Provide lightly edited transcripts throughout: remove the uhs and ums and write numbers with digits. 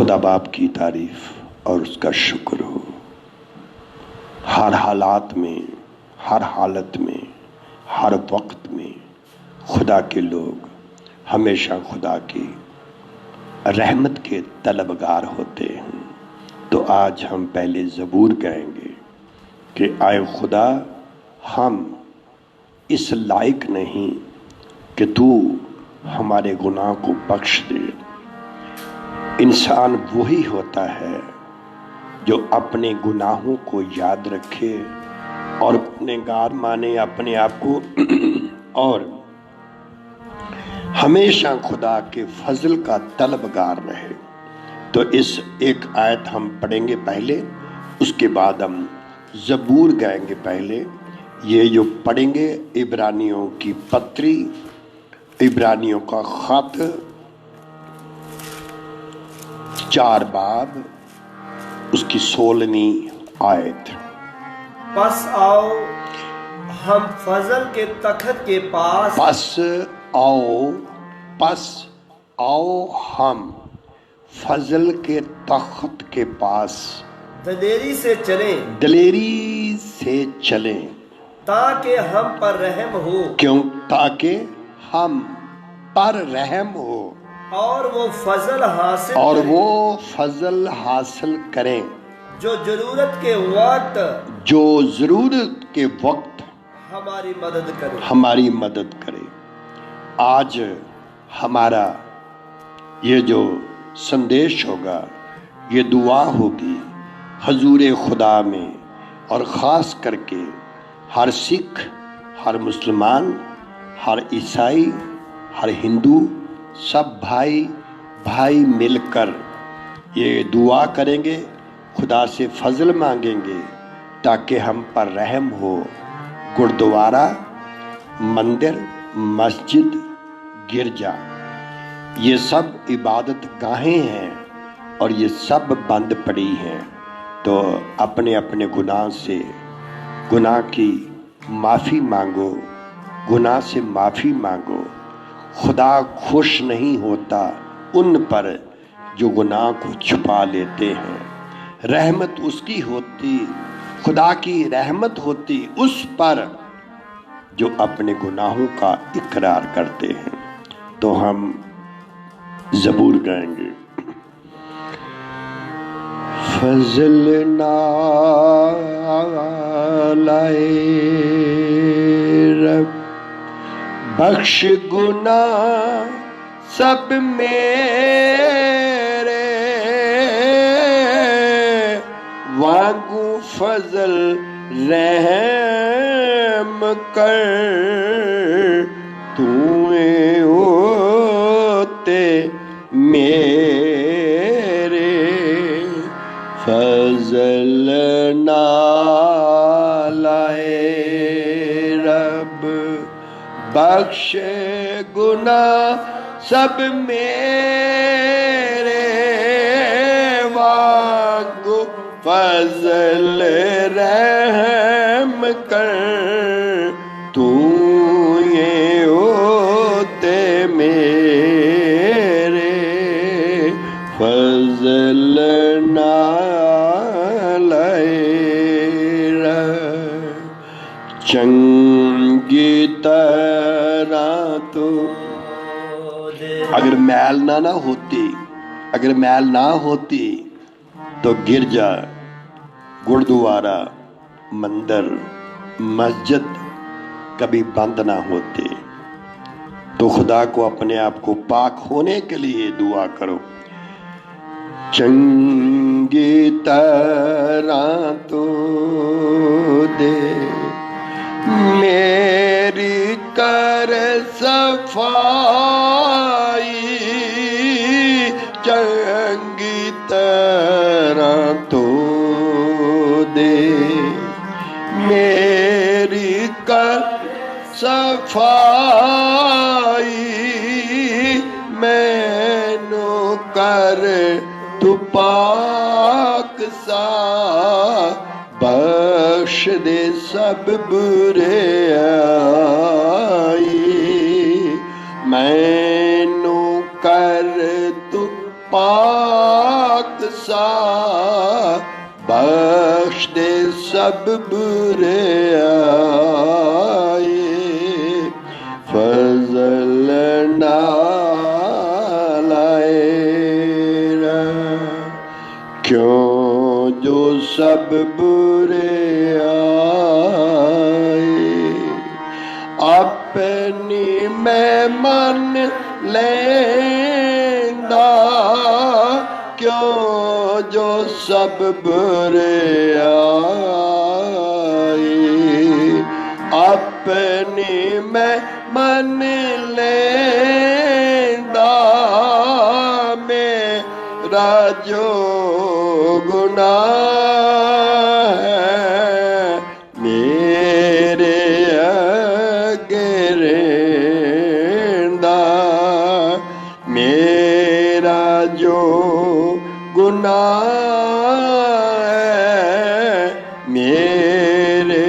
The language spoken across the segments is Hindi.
खुदा बाप की तारीफ और उसका शुक्र हो। हर हालात में, हर हालत में, हर वक्त में खुदा के लोग हमेशा खुदा की रहमत के तलबगार होते हैं। तो आज हम पहले ज़बूर गाएंगे कि आए खुदा, हम इस लायक नहीं कि तू हमारे गुनाह को बख्श दे। इंसान वही होता है जो अपने गुनाहों को याद रखे और गुनहगार माने अपने आप को और हमेशा खुदा के फजल का तलबगार रहे। तो इस एक आयत हम पढ़ेंगे पहले, उसके बाद हम ज़बूर गाएंगे। पहले ये जो पढ़ेंगे इब्रानियों की पत्री, इब्रानियों का खत 4 बाब उसकी 16वीं आयत। बस आओ हम फजल के तखत के पास, पस आओ हम फजल के तख्त के पास दलेरी से चलें ताकि हम पर रहम हो। क्यों? ताकि हम पर रहम हो और वो फजल हासिल करें जो जरूरत के वक्त हमारी मदद करे। आज हमारा ये जो संदेश होगा, ये दुआ होगी हजूर खुदा में, और ख़ास करके हर सिख, हर मुसलमान, हर ईसाई, हर हिंदू, सब भाई भाई मिलकर ये दुआ करेंगे, खुदा से फजल मांगेंगे ताकि हम पर रहम हो। गुरुद्वारा, मंदिर, मस्जिद, गिरजा, ये सब इबादत गाहें हैं और ये सब बंद पड़ी हैं। तो अपने अपने गुनाह की माफ़ी मांगो, गुनाह से माफ़ी मांगो। खुदा खुश नहीं होता उन पर जो गुनाह को छुपा लेते हैं। रहमत उसकी होती, खुदा की रहमत होती उस पर जो अपने गुनाहों का इकरार करते हैं। तो हम ज़बूर गाएंगे। फजल ना लाए रब, बख्श गुनाह सब मेरे, वांगू फजल रहम कर, तूए होते मेरे, फजल ना लाए रब, बख्श गुनाह सब मेरे, वांगू फजल रहम कर, तू ये होते मेरे, फजल ना लाए चंगी तरह। तो अगर मैल ना होती तो गिरजा, गुरुद्वारा, मंदिर, मस्जिद कभी बंद ना होते। तो खुदा को अपने आप को पाक होने के लिए दुआ करो। चंगी तरह तो दे मेरी कर सफाई, चंगी तरह तो दे मेरी कर सफाई, मैनू कर तू पाक सा, बख्श दे सब बुरे आई, मैनू कर तू पाक सा बख्श दे सब बुरे आए, फजल ना लाए। क्यों जो सब बुरे आए, अपनी मैं मन लेंदा। क्यों जो सब बुरे आए, अपनी मैं मन लेंदा। मेरा जो गुनाह है मेरे अगेरेंदा। मेरा जो गुनाह है मेरे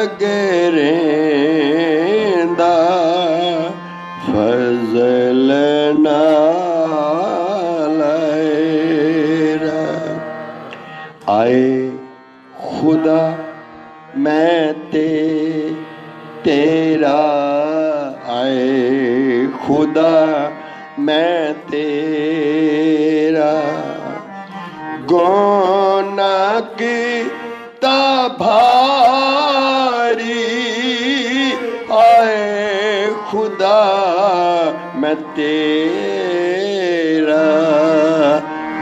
अगेरेंदा। फजल ना आए खुदा मैं तेरा। आए खुदा मैं तेरा, गुना की भारी। आए खुदा मैं तेरा,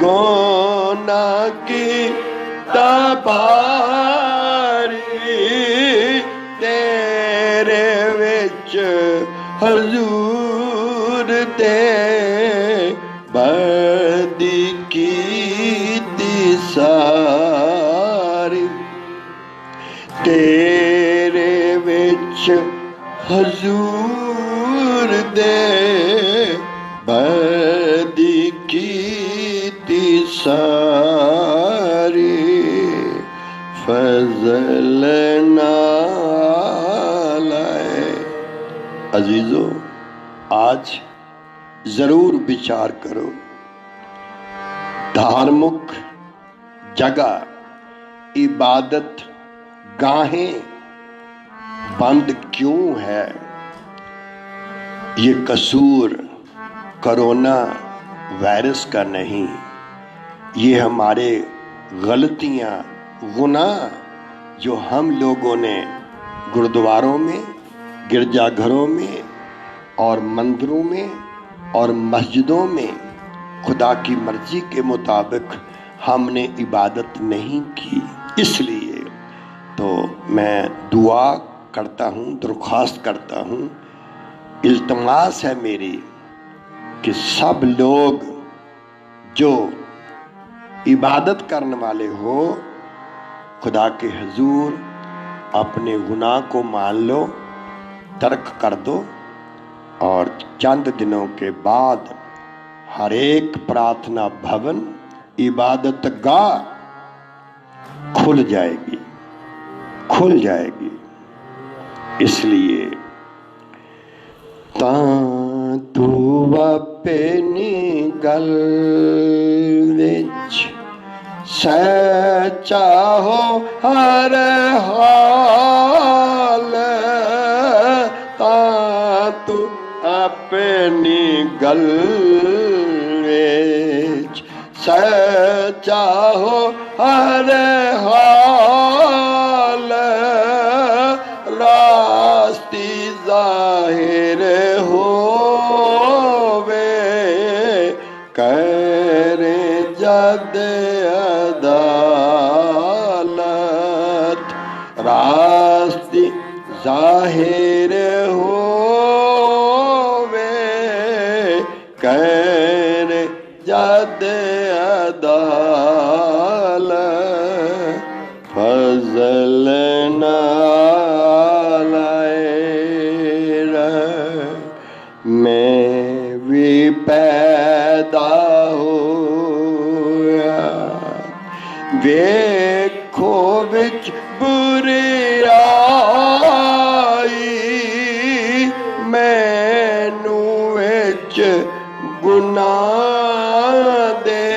गुना की भारी। तेरे विच हजूर दे बदी कीती सारी। तेरे विच हजूर दे बदी कीती सारी। फजल ना लाए। अजीजों, आज जरूर विचार करो, धार्मिक जगह इबादत गाहें बंद क्यों है? ये कसूर कोरोना वायरस का नहीं, ये हमारे गलतियां, गुनाह जो हम लोगों ने गुरुद्वारों में, गिरजाघरों में और मंदिरों में और मस्जिदों में खुदा की मर्जी के मुताबिक हमने इबादत नहीं की। इसलिए तो मैं दुआ करता हूँ, दरख्वास्त करता हूँ, इल्तमास है मेरी कि सब लोग जो इबादत करने वाले हो, खुदा के हुजूर अपने गुनाह को मान लो, तर्क कर दो और चंद दिनों के बाद हर एक प्रार्थना भवन, इबादत गाह खुल जाएगी, खुल जाएगी। इसलिए तां तू अपनी गल विच सच्चा हो हर हाल। तां तू अपनी गल विच सच्चा हो हर हाल। रास्ती जाहिर होवे करे जद अदालत। रास्ती जाहिर होवे करे जद अदालत। फजल ना लाए। मैं भी पैदा होया वेखो विच बुराई। मैनू विच गुनाह दे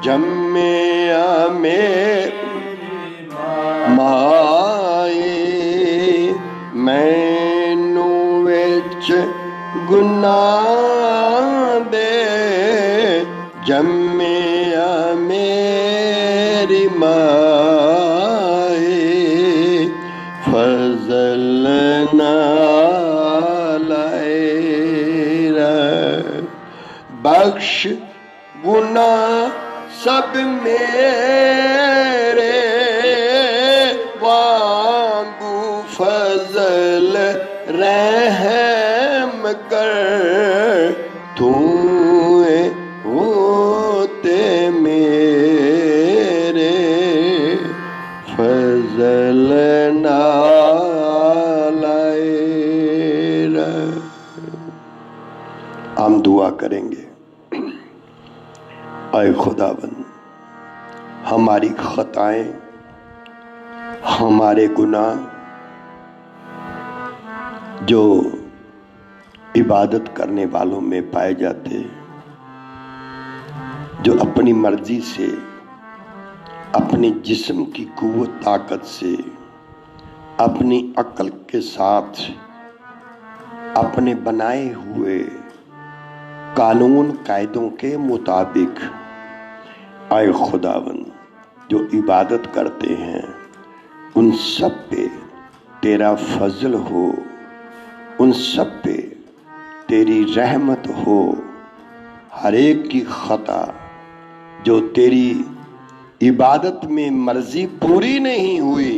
जम्मिया मेरी माए मैनू विच गुनाह दे जम्मिया मेरी माए फजल नाल बख्श गुनाह सब मेरे वांगू फजल रहम कर तू होते मेरे फजल नाल। हम दुआ करेंगे। आए खुदाबंद, हमारी खताएं, हमारे गुनाह जो इबादत करने वालों में पाए जाते, जो अपनी मर्जी से, अपने जिस्म की कुव्वत ताकत से, अपनी अक्ल के साथ, अपने बनाए हुए कानून कायदों के मुताबिक आए खुदावंद जो इबादत करते हैं उन सब पे तेरा फजल हो, उन सब पे तेरी रहमत हो। हर एक की खता जो तेरी इबादत में मर्जी पूरी नहीं हुई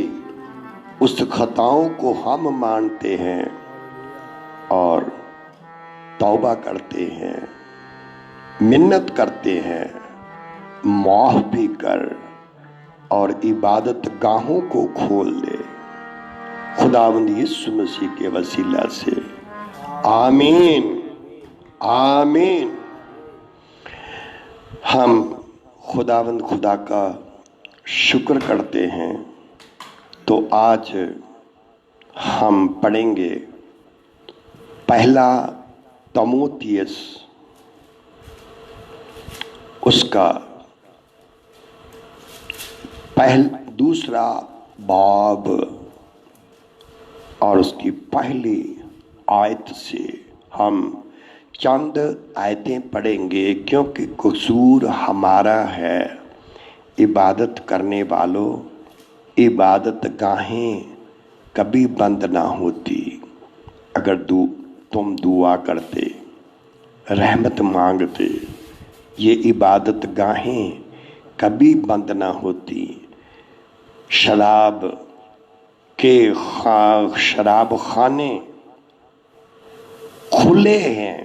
उस खताओं को हम मानते हैं और तौबा करते हैं, मिन्नत करते हैं, माफ भी कर और इबादत गाहों को खोल दे खुदावंद यीशु मसीह के वसीला से। आमीन आमीन। हम खुदावंद खुदा का शुक्र करते हैं। तो आज हम पढ़ेंगे पहला तीमुथियुस उसका दूसरा बाब और उसकी पहली आयत से हम चंद आयतें पढ़ेंगे क्योंकि कसूर हमारा है। इबादत करने वालों, इबादत गाहें कभी बंद ना होती अगर तुम दुआ करते, रहमत मांगते, ये इबादत गाहें कभी बंद ना होती। शराब खाने खुले हैं,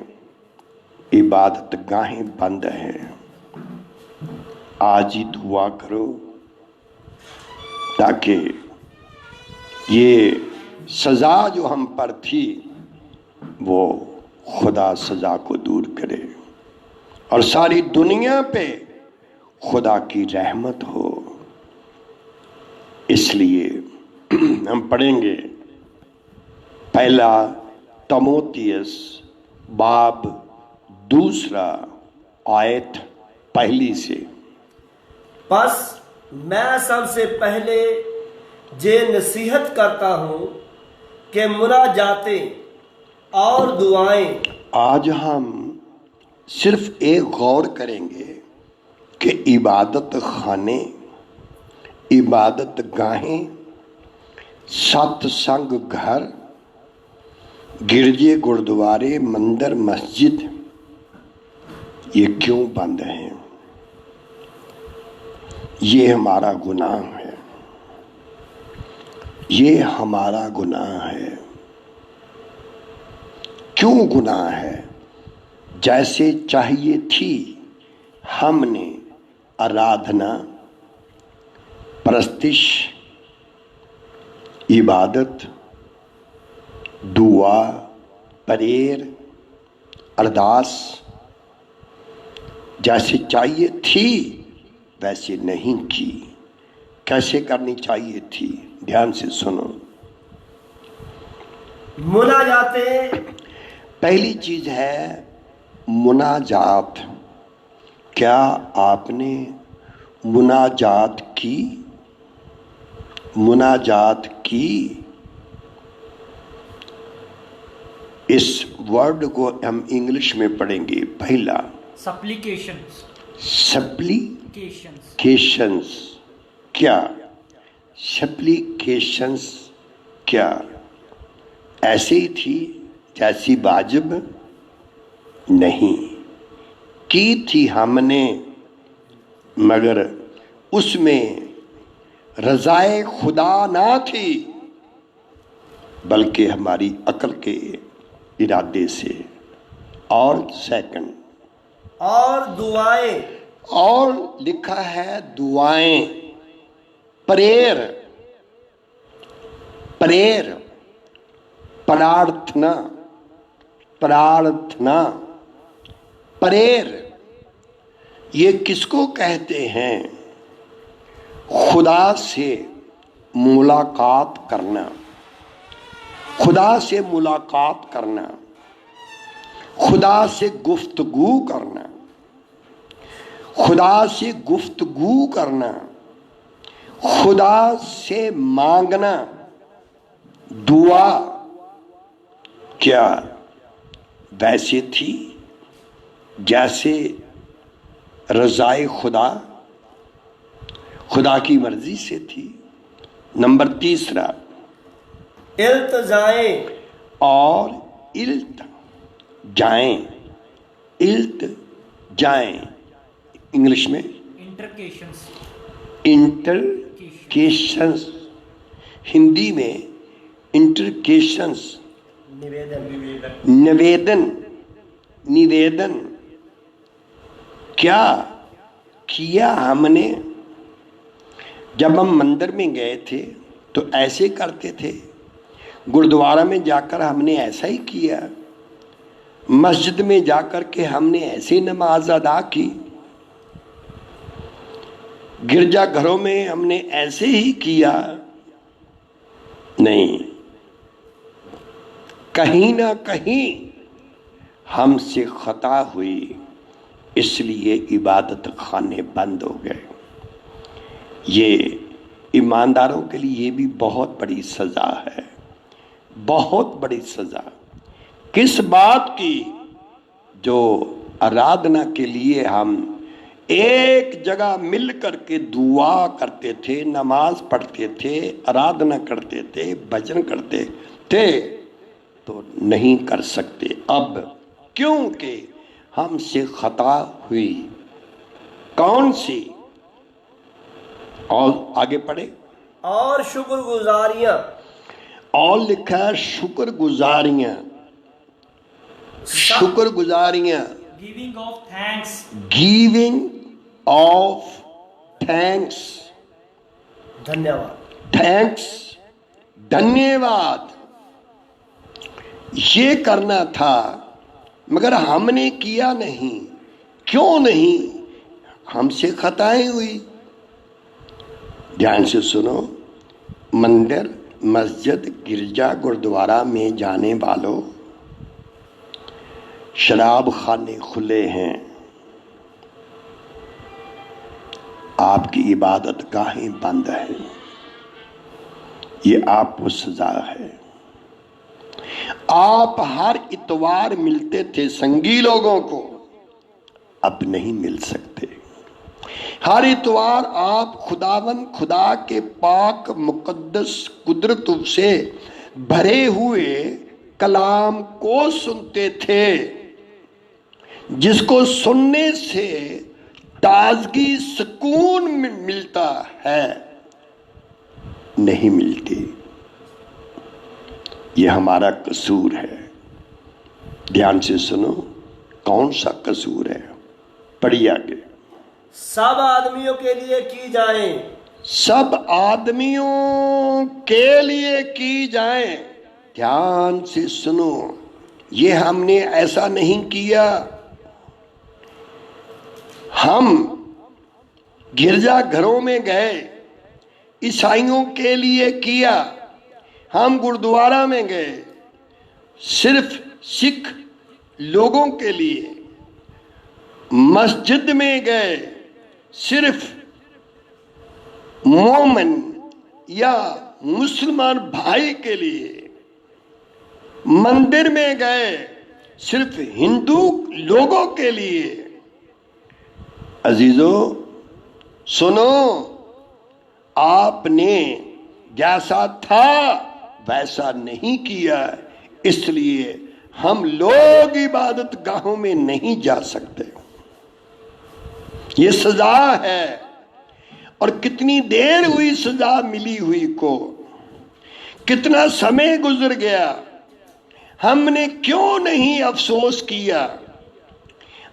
इबादत गाहें बंद हैं। आज ही दुआ करो ताकि ये सजा जो हम पर थी वो खुदा सजा को दूर करे और सारी दुनिया पे खुदा की रहमत हो। इसलिए हम पढ़ेंगे पहला तीमुथियुस बाब दूसरा आयत पहली से। बस मैं सबसे पहले जे नसीहत करता हूँ कि मुनाजातें और दुआएं। आज हम सिर्फ एक गौर करेंगे कि इबादत खाने, इबादत गाहें, सत्संग घर, गिरजे गुरुद्वारे, मंदिर, मस्जिद ये क्यों बंद हैं? ये हमारा गुनाह है, ये हमारा गुनाह है। क्यों गुनाह है? जैसे चाहिए थी हमने आराधना, परस्तिश, इबादत, दुआ, परेर, अरदास जैसे चाहिए थी वैसे नहीं की। कैसे करनी चाहिए थी? ध्यान से सुनो। मुनाजातें पहली चीज है मुनाजात। क्या आपने मुनाजात की, मुनाजात की। इस वर्ड को हम इंग्लिश में पढ़ेंगे। पहला सप्लीकेशंस, सप्लीकेशंस क्या? सप्लीकेशंस क्या ऐसे ही थी जैसी वाजिब नहीं की थी हमने, मगर उसमें रज़ाए खुदा ना थी, बल्कि हमारी अक्ल के इरादे से। और सेकंड, और दुआएं, और लिखा है दुआएं, प्रेयर, प्रेयर, प्रार्थना, प्रार्थना, प्रेयर। ये किसको कहते हैं? खुदा से मुलाकात करना, खुदा से मुलाकात करना, खुदा से गुफ्तगू करना, खुदा से गुफ्तगू करना, खुदा से मांगना। दुआ क्या वैसे थी जैसे रज़ाए खुदा, खुदा की मर्जी से थी। नंबर तीसरा, इल्तिजाएं, और इल्त जाएं, इल्त जाएं, इंग्लिश में इंटरकेशंस, इंटरकेशंस, हिंदी में इंटरकेशंस, निवेदन, निवेदन। क्या किया हमने? जब हम मंदिर में गए थे तो ऐसे करते थे, गुरुद्वारा में जाकर हमने ऐसा ही किया, मस्जिद में जाकर के हमने ऐसे नमाज अदा की, गिरजा घरों में हमने ऐसे ही किया। नहीं, कहीं ना कहीं हमसे खता हुई, इसलिए इबादत खाने बंद हो गए। ये ईमानदारों के लिए भी बहुत बड़ी सजा है, बहुत बड़ी सजा। किस बात की? जो आराधना के लिए हम एक जगह मिल करके दुआ करते थे, नमाज पढ़ते थे, आराधना करते थे, भजन करते थे, तो नहीं कर सकते अब, क्योंकि हमसे खता हुई। कौन सी? और आगे पढ़े। और शुक्रगुजारियां, और लिखा है शुक्रगुजारियां, शुक्रगुजारियां, giving of thanks, giving of thanks, धन्यवाद, थैंक्स, धन्यवाद। ये करना था, मगर हमने किया नहीं। क्यों नहीं? हमसे खताएं हुई। ध्यान से सुनो, मंदिर, मस्जिद, गिरजा, गुरुद्वारा में जाने वालों, शराब खाने खुले हैं, आपकी इबादत गाहें बंद है, ये आपको सजा है। आप हर इतवार मिलते थे संगी लोगों को, अब नहीं मिल सकते। हर इतवार आप खुदावन खुदा के पाक मुकद्दस कुदरत से भरे हुए कलाम को सुनते थे, जिसको सुनने से ताजगी सुकून मिलता है, नहीं मिलती। ये हमारा कसूर है। ध्यान से सुनो, कौन सा कसूर है? पढ़िए आगे। सब आदमियों के लिए की जाए, सब आदमियों के लिए की जाए। ध्यान से सुनो, ये हमने ऐसा नहीं किया। हम गिरजा घरों में गए, ईसाइयों के लिए किया। हम गुरुद्वारा में गए, सिर्फ सिख लोगों के लिए। मस्जिद में गए, सिर्फ मोमिन या मुसलमान भाई के लिए मंदिर में गए सिर्फ हिंदू लोगों के लिए। अजीजों सुनो, आपने जैसा था वैसा नहीं किया, इसलिए हम लोग इबादत गाहों में नहीं जा सकते। ये सजा है, और कितनी देर हुई सजा मिली हुई को, कितना समय गुजर गया, हमने क्यों नहीं अफसोस किया?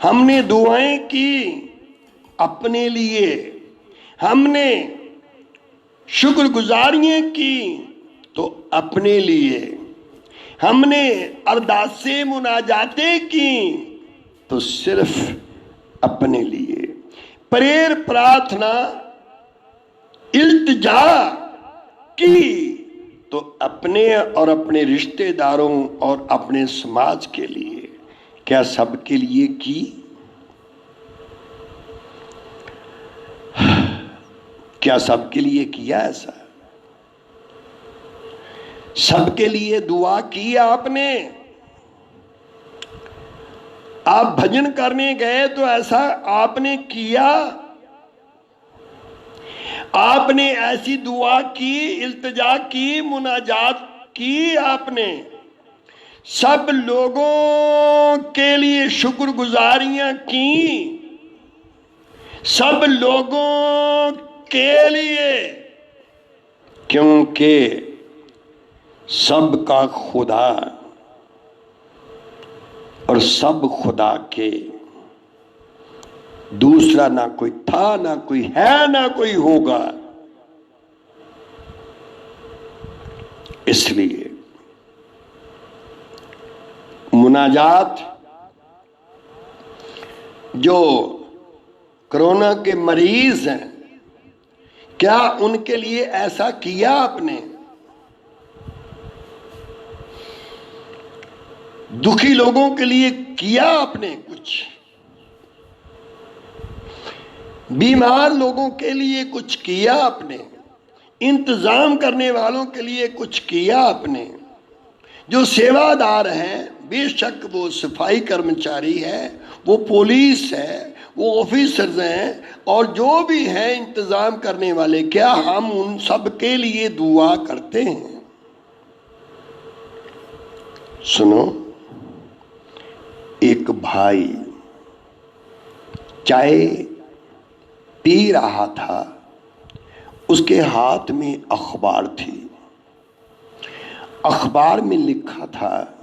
हमने दुआएं की अपने लिए, हमने शुक्रगुजारियां की तो अपने लिए, हमने अरदासे मुनाजातें की तो सिर्फ अपने लिए, प्रेयर प्रार्थना इल्तिजा की तो अपने और अपने रिश्तेदारों और अपने समाज के लिए। क्या सबके लिए की? क्या सबके लिए किया ऐसा? सबके लिए दुआ की आपने? आप भजन करने गए तो ऐसा आपने किया? आपने ऐसी दुआ की, इल्तिजा की, मुनाजात की आपने? सब लोगों के लिए शुक्रगुजारियां की, सब लोगों के लिए, क्योंकि सबका खुदा और सब खुदा के, दूसरा ना कोई था, ना कोई है, ना कोई होगा। इसलिए मुनाजात, जो कोरोना के मरीज हैं, क्या उनके लिए ऐसा किया आपने? दुखी लोगों के लिए किया आपने कुछ? बीमार लोगों के लिए कुछ किया आपने? इंतजाम करने वालों के लिए कुछ किया आपने? जो सेवादार हैं, बेशक वो सफाई कर्मचारी है, वो पुलिस है, वो ऑफिसर्स हैं, और जो भी हैं इंतजाम करने वाले, क्या हम उन सब के लिए दुआ करते हैं? सुनो, एक भाई चाय पी रहा था, उसके हाथ में अखबार थी। अखबार में लिखा था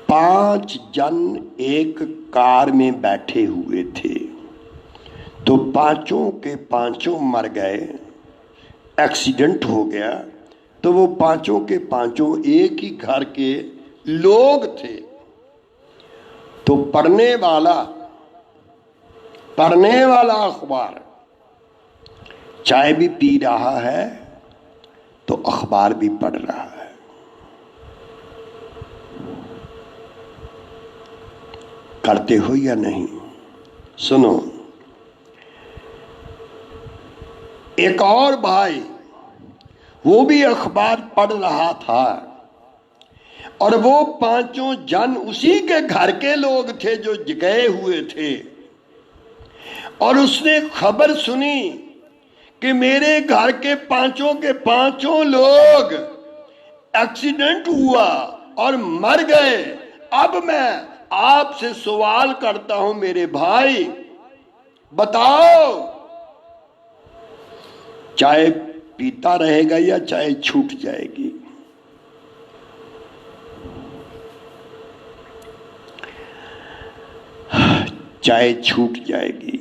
5 जन एक कार में बैठे हुए थे, तो पांचों के पांचों मर गए, एक्सीडेंट हो गया। तो वो पांचों के पांचों एक ही घर के लोग थे। तो पढ़ने वाला अखबार चाय भी पी रहा है तो अखबार भी पढ़ रहा है। करते हो या नहीं? सुनो, एक और भाई, वो भी अखबार पढ़ रहा था, और वो पांचों जन उसी के घर के लोग थे जो गए हुए थे। और उसने खबर सुनी कि मेरे घर के पांचों लोग एक्सीडेंट हुआ और मर गए। अब मैं आपसे सवाल करता हूं मेरे भाई, बताओ चाय पीता रहेगा या चाय छूट जाएगी? चाय छूट जाएगी,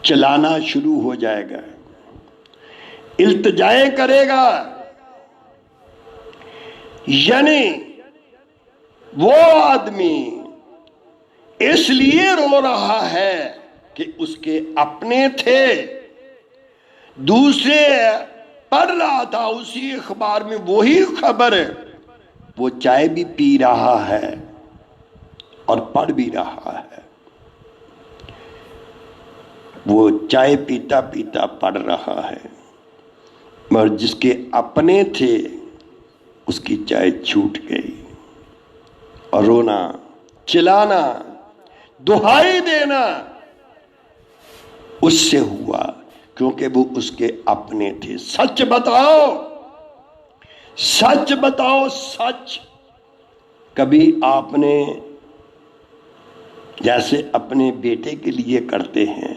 चलाना शुरू हो जाएगा, इल्तिजाएं करेगा। यानी वो आदमी इसलिए रो रहा है कि उसके अपने थे, दूसरे पढ़ रहा था उसी अखबार में वही खबर, वो चाय भी पी रहा है और पढ़ भी रहा है। वो चाय पीता पीता पढ़ रहा है, मगर जिसके अपने थे उसकी चाय छूट गई, और रोना, चिल्लाना, दुहाई देना उससे हुआ, क्योंकि वो उसके अपने थे। सच बताओ, सच बताओ, सच। कभी आपने जैसे अपने बेटे के लिए करते हैं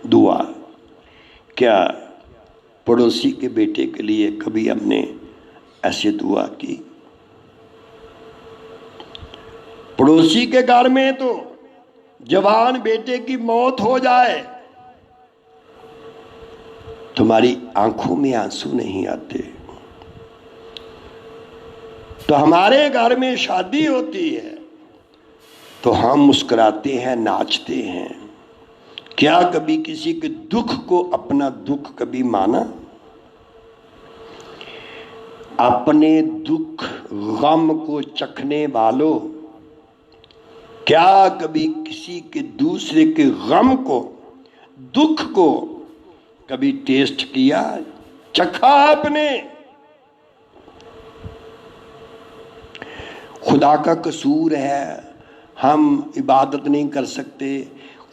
दुआ, क्या पड़ोसी के बेटे के लिए कभी हमने ऐसे दुआ की? पड़ोसी के घर में तो जवान बेटे की मौत हो जाए, तुम्हारी आंखों में आंसू नहीं आते। तो हमारे घर में शादी होती है तो हम मुस्कुराते हैं, नाचते हैं। क्या कभी किसी के दुख को अपना दुख कभी माना? अपने दुख गम को चखने वालों, क्या कभी किसी के दूसरे के गम को, दुख को कभी टेस्ट किया, चखा आपने? खुदा का कसूर है, हम इबादत नहीं कर सकते।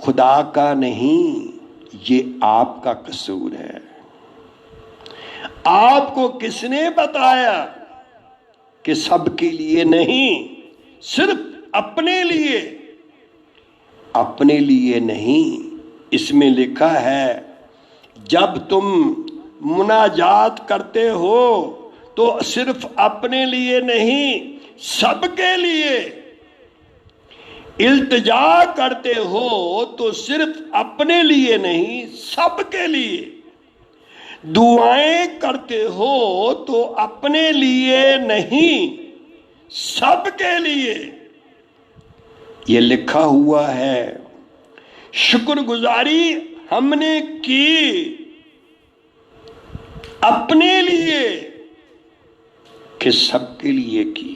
खुदा का नहीं, ये आपका कसूर है। आपको किसने बताया कि सबके लिए नहीं, सिर्फ अपने लिए? अपने लिए नहीं, इसमें लिखा है जब तुम मुनाजात करते हो तो सिर्फ अपने लिए नहीं, सबके लिए। इल्तिजा करते हो तो सिर्फ अपने लिए नहीं, सबके लिए। दुआएं करते हो तो अपने लिए नहीं, सबके लिए। ये लिखा हुआ है। शुक्रगुजारी हमने की अपने लिए कि सबके लिए की?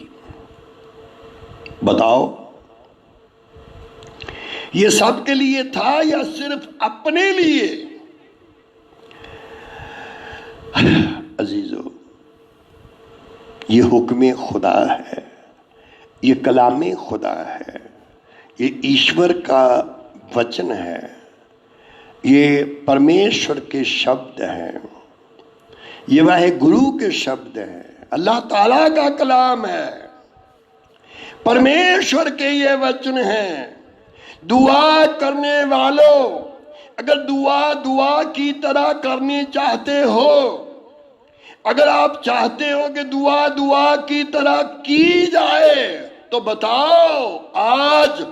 बताओ, ये सबके लिए था या सिर्फ अपने लिए? अजीजों, ये हुक्म खुदा है, ये कलाम खुदा है, ये ईश्वर का वचन है, ये परमेश्वर के शब्द हैं, ये वह गुरु के शब्द हैं, अल्लाह ताला का कलाम है, परमेश्वर के ये वचन हैं। दुआ करने वालों, अगर दुआ की तरह करनी चाहते हो, अगर आप चाहते हो कि दुआ की तरह की जाए, तो बताओ आज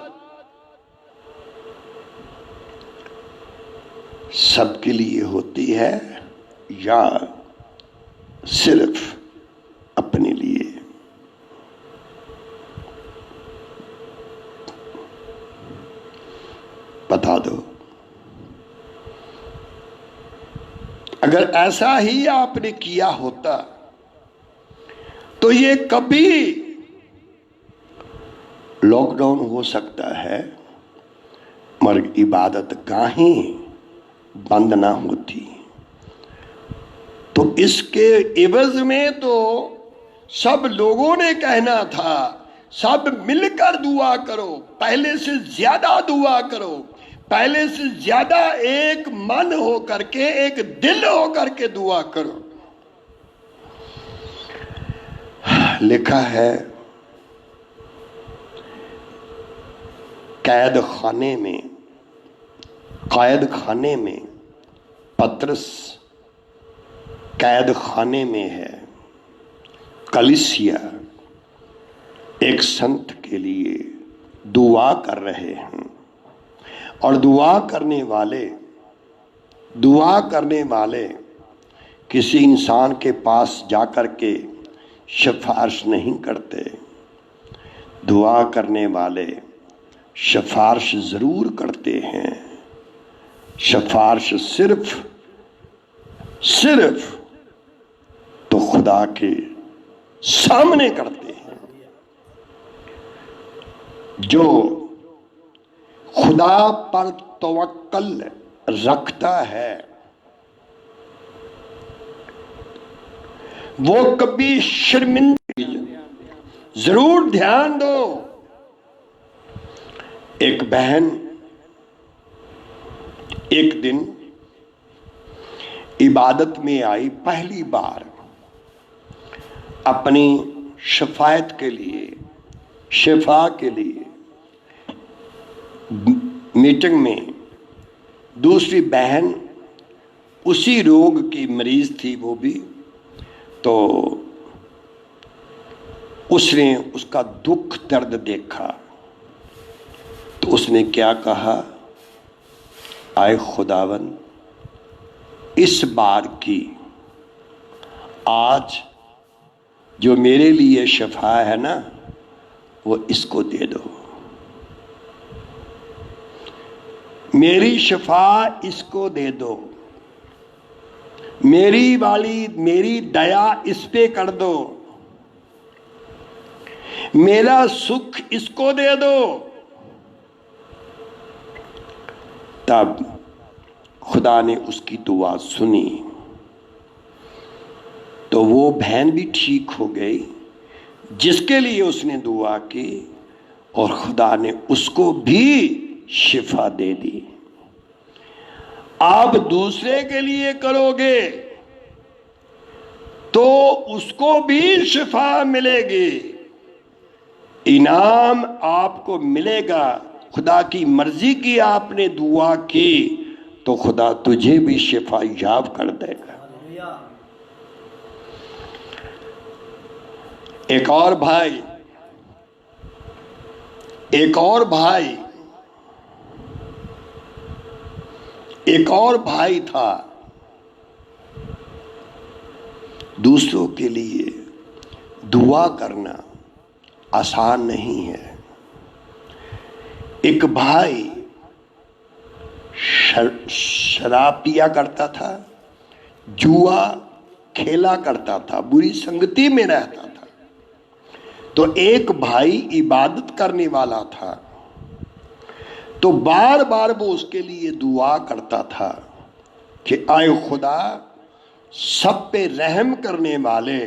सबके लिए होती है या सिर्फ अपने लिए? बता दो। अगर ऐसा ही आपने किया होता तो ये कभी लॉकडाउन हो सकता है, मगर इबादत गाहें बंद ना होती। तो इसके एवज में तो सब लोगों ने कहना था, सब मिलकर दुआ करो, पहले से ज्यादा दुआ करो, पहले से ज्यादा एक मन हो करके, एक दिल हो करके दुआ करो। लिखा है कैद खाने में पतरस कैद खाने में है। कलीसिया एक संत के लिए दुआ कर रहे हैं, और दुआ करने वाले किसी इंसान के पास जाकर के सिफारिश नहीं करते। दुआ करने वाले सिफारिश जरूर करते हैं। सिफारिश सिर्फ तो खुदा के सामने करते हैं। जो खुदा पर तवक्कल रखता है वो कभी शर्मिंदा। जरूर ध्यान दो, एक बहन एक दिन इबादत में आई, पहली बार अपनी शफायत के लिए, शिफा के लिए। मीटिंग में दूसरी बहन उसी रोग की मरीज थी वो भी, तो उसने उसका दुख दर्द देखा तो उसने क्या कहा, आए खुदावन, इस बार की आज जो मेरे लिए शफा है ना, वो इसको दे दो, मेरी शफा इसको दे दो, मेरी दया इस पे कर दो, मेरा सुख इसको दे दो। तब खुदा ने उसकी दुआ सुनी तो वो बहन भी ठीक हो गई जिसके लिए उसने दुआ की, और खुदा ने उसको भी शिफा दे दी। आप दूसरे के लिए करोगे तो उसको भी शिफा मिलेगी, इनाम आपको मिलेगा। खुदा की मर्जी की आपने दुआ की तो खुदा तुझे भी शिफा याब कर देगा। एक और भाई था। दूसरों के लिए दुआ करना आसान नहीं है। एक भाई शराब पिया करता था, जुआ खेला करता था, बुरी संगति में रहता था। तो एक भाई इबादत करने वाला था, तो बार बार वो उसके लिए दुआ करता था कि आए खुदा, सब पे रहम करने वाले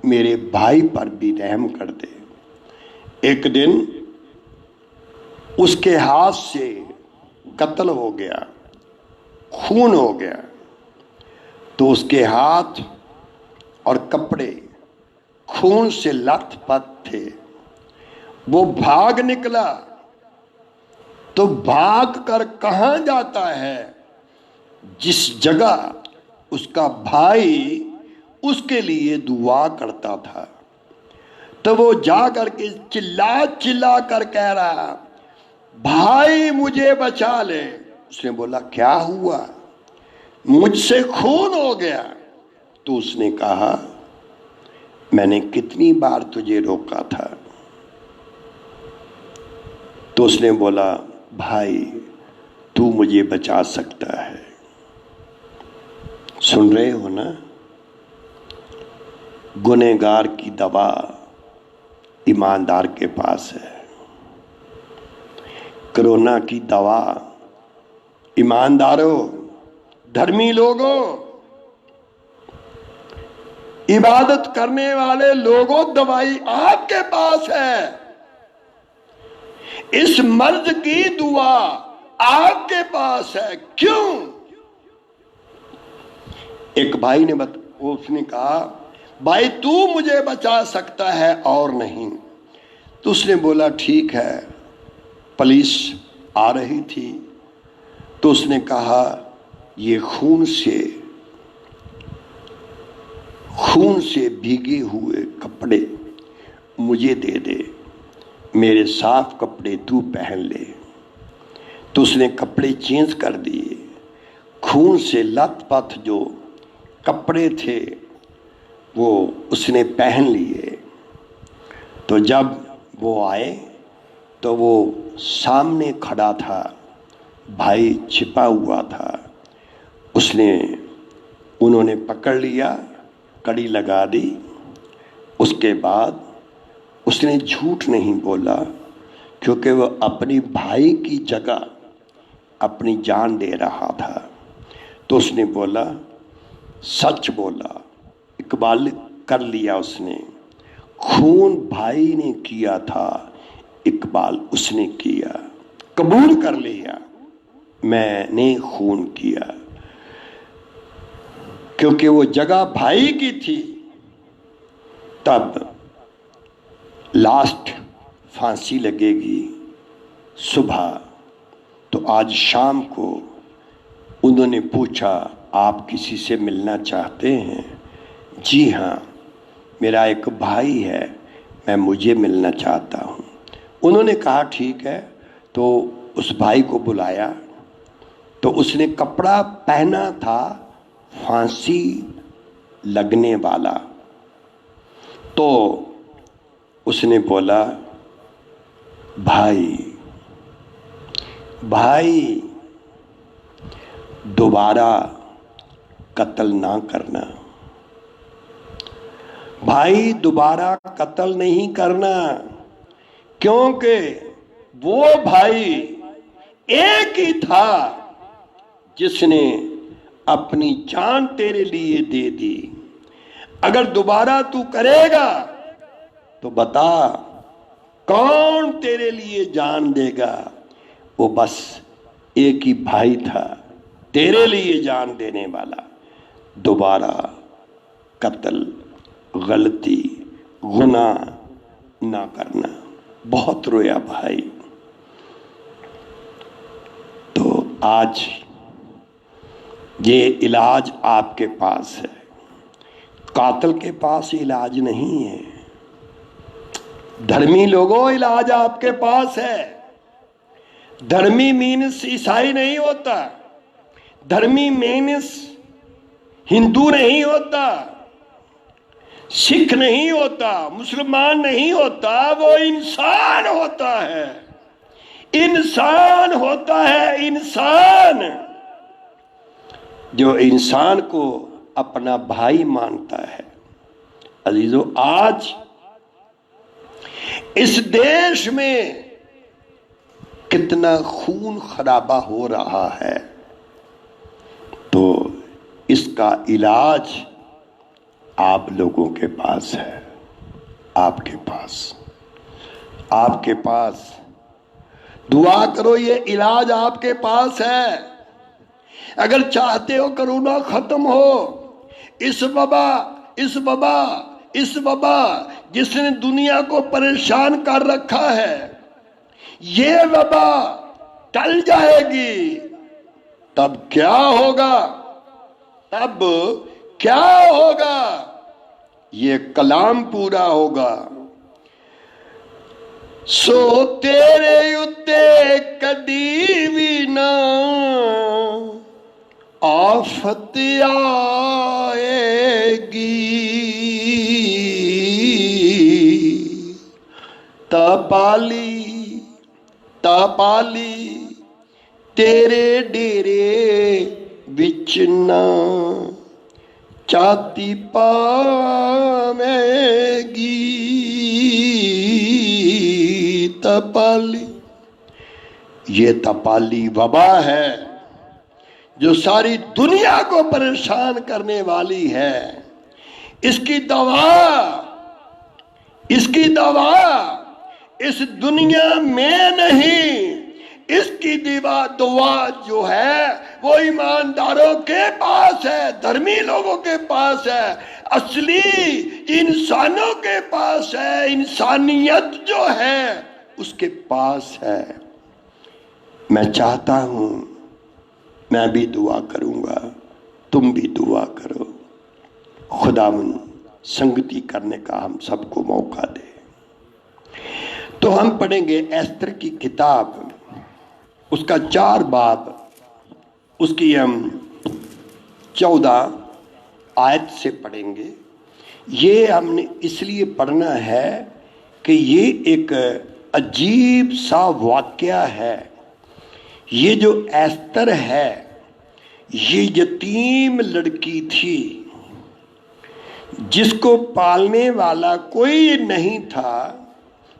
मेरे भाई पर भी रहम कर दे। एक दिन उसके हाथ से कत्ल हो गया, खून हो गया, तो उसके हाथ और कपड़े खून से लथपथ थे। वो भाग निकला, तो भाग कर कहां जाता है, जिस जगह उसका भाई उसके लिए दुआ करता था। तो वो जा करके चिल्ला चिल्ला कर कह रहा, भाई मुझे बचा ले। उसने बोला क्या हुआ, मुझसे खून हो गया। तो उसने कहा, मैंने कितनी बार तुझे रोका था। तो उसने बोला, भाई तू मुझे बचा सकता है। सुन रहे हो ना, गुनहगार की दवा ईमानदार के पास है। कोरोना की दवा ईमानदारों, धर्मी लोगों, इबादत करने वाले लोगों, दवाई आपके पास है। इस मर्द की दुआ आपके पास है। क्यों? एक भाई ने उसने कहा, भाई तू मुझे बचा सकता है और नहीं। तो उसने बोला ठीक है। पुलिस आ रही थी तो उसने कहा, ये खून से भीगे हुए कपड़े मुझे दे दे, मेरे साफ कपड़े तू पहन ले। तो उसने कपड़े चेंज कर दिए, खून से लथपथ जो कपड़े थे वो उसने पहन लिए। तो जब वो आए तो वो सामने खड़ा था, भाई छिपा हुआ था। उन्होंने पकड़ लिया, कड़ी लगा दी। उसके बाद उसने झूठ नहीं बोला, क्योंकि वो अपनी भाई की जगह अपनी जान दे रहा था। तो उसने बोला, सच बोला। इकबाल कर लिया उसने, खून भाई ने किया था, इकबाल उसने किया। कबूल कर लिया, मैंने खून किया, क्योंकि वो जगह भाई की थी। तब लास्ट फांसी लगेगी सुबह। तो आज शाम को उन्होंने पूछा, आप किसी से मिलना चाहते हैं? जी हाँ, मेरा एक भाई है, मैं मुझे मिलना चाहता हूँ। उन्होंने कहा ठीक है। तो उस भाई को बुलाया। तो उसने कपड़ा पहना था फांसी लगने वाला। तो उसने बोला, भाई भाई दोबारा कत्ल ना करना, भाई दोबारा कत्ल नहीं करना, क्योंकि वो भाई एक ही था जिसने अपनी जान तेरे लिए दे दी। अगर दोबारा तू करेगा तो बता कौन तेरे लिए जान देगा? वो बस एक ही भाई था तेरे लिए जान देने वाला। दोबारा कत्ल, गलती, गुनाह ना करना। बहुत रोया भाई। तो आज ये इलाज आपके पास है, कातिल के पास इलाज नहीं है। धर्मी लोगों, इलाज आपके पास है। धर्मी मीन्स ईसाई नहीं होता, धर्मी मीन्स हिंदू नहीं होता, सिख नहीं होता, मुसलमान नहीं होता। वो इंसान होता है, इंसान होता है, इंसान जो इंसान को अपना भाई मानता है। अजीजों, आज इस देश में कितना खून खराबा हो रहा है, तो इसका इलाज आप लोगों के पास है, आपके पास। दुआ करो, ये इलाज आपके पास है। अगर चाहते हो कोरोना खत्म हो, इस वबा जिसने दुनिया को परेशान कर रखा है, ये वबा टल जाएगी, तब क्या होगा? ये कलाम पूरा होगा। सो तेरे उत्ते कदी भी ना आफत आएगी, तापाली तेरे डेरे विच ना चाती पावेगी। तपाली, ये तपाली वबा है जो सारी दुनिया को परेशान करने वाली है। इसकी दवा इस दुनिया में नहीं, इसकी दुआ जो है वो ईमानदारों के पास है, धर्मी लोगों के पास है, असली इंसानों के पास है, इंसानियत जो है उसके पास है। मैं चाहता हूं, मैं भी दुआ करूंगा, तुम भी दुआ करो, खुदावन संगति करने का हम सबको मौका दे। तो हम पढ़ेंगे एस्तर की किताब, उसका 4 बाब, उसकी हम 14 आयत से पढ़ेंगे। ये हमने इसलिए पढ़ना है कि ये एक अजीब सा वाकया है। ये जो एस्तर है, ये यतीम लड़की थी जिसको पालने वाला कोई नहीं था,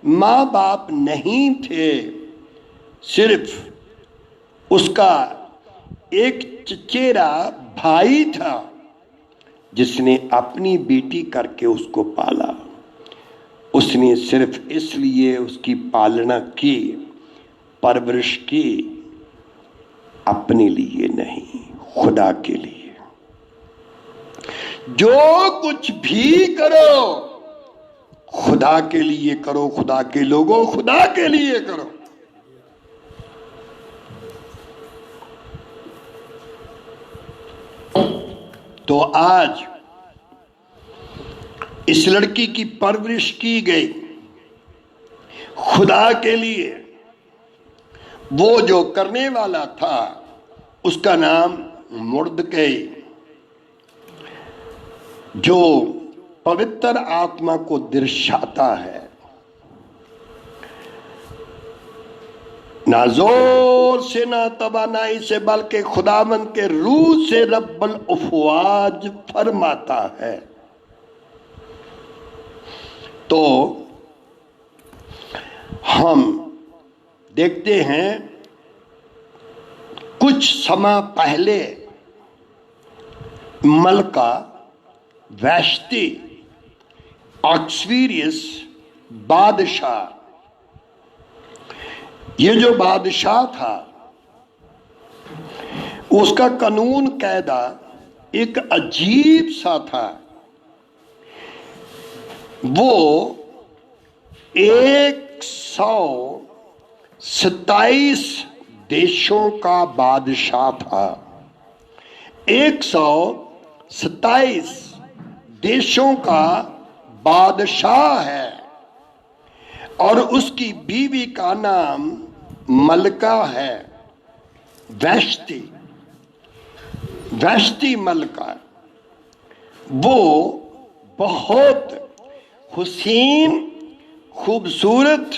माँ बाप नहीं थे, सिर्फ उसका एक चचेरा भाई था जिसने अपनी बेटी करके उसको पाला। उसने सिर्फ इसलिए उसकी पालना की, परवरिश की, अपने लिए नहीं, खुदा के लिए। जो कुछ भी करो खुदा के लिए करो, खुदा के लोगों, खुदा के लिए करो। तो आज इस लड़की की परवरिश की गई खुदा के लिए। वो जो करने वाला था उसका नाम मुर्दकै, जो पवित्र आत्मा को दर्शाता है। ना जोर से ना तवानाई से बल्कि खुदावंद के रूह से रब्बुल अफवाज फरमाता है। तो हम देखते हैं कुछ समय पहले मलका वैश्ती ऑक्सवीरियस बादशाह, ये जो बादशाह था उसका कानून कायदा एक अजीब सा था। वो 127 देशों का बादशाह था। 127 देशों का बादशाह है और उसकी बीवी का नाम मलका है, वैश्ती मलका। वो बहुत हुसीन, खूबसूरत,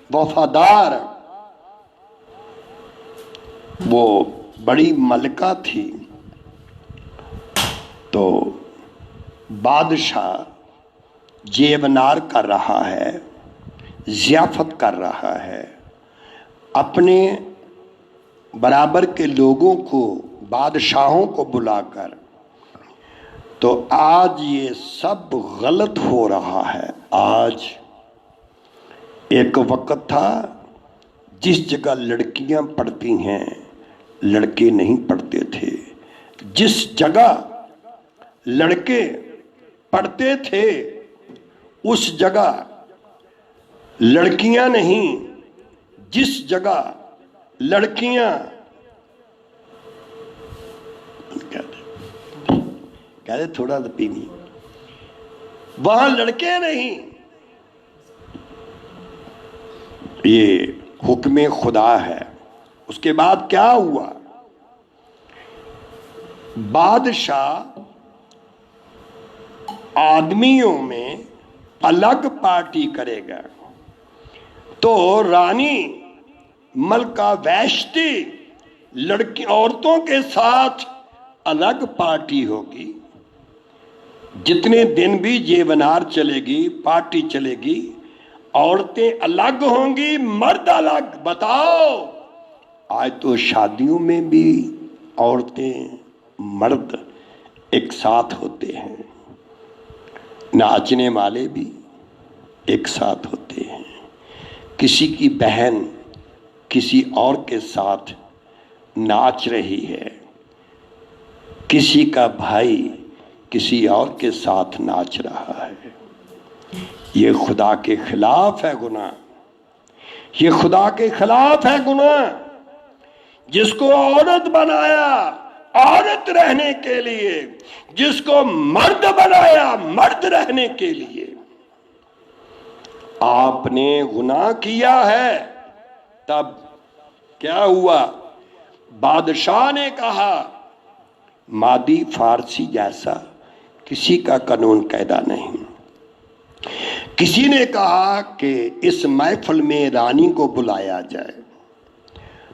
वफादार, वो बड़ी मलका थी। तो बादशाह जेवनार कर रहा है, ज़ियाफत कर रहा है, अपने बराबर के लोगों को, बादशाहों को बुलाकर। तो आज ये सब गलत हो रहा है। आज एक वक्त था जिस जगह लड़कियां पढ़ती हैं लड़के नहीं पढ़ते थे, जिस जगह लड़के पढ़ते थे उस जगह लड़कियां नहीं, जिस जगह लड़कियां कहते थोड़ा तो पीनी, वहां लड़के नहीं। ये हुक्मे खुदा है। उसके बाद क्या हुआ? बादशाह आदमियों में अलग पार्टी करेगा। तो रानी मलका वैश्ती लड़की औरतों के साथ अलग पार्टी होगी। जितने दिन भी जेवनार चलेगी, पार्टी चलेगी, औरतें अलग होंगी, मर्द अलग। बताओ, आज तो शादियों में भी औरतें मर्द एक साथ होते हैं, नाचने वाले भी एक साथ होते हैं। किसी की बहन किसी और के साथ नाच रही है, किसी का भाई किसी और के साथ नाच रहा है। ये खुदा के खिलाफ है गुनाह, ये खुदा के खिलाफ है गुनाह। जिसको औरत बनाया औरत रहने के लिए, जिसको मर्द बनाया मर्द रहने के लिए, आपने गुनाह किया है। तब क्या हुआ? बादशाह ने कहा, मादी फारसी जैसा किसी का कानून कायदा नहीं। किसी ने कहा कि इस महफिल में रानी को बुलाया जाए।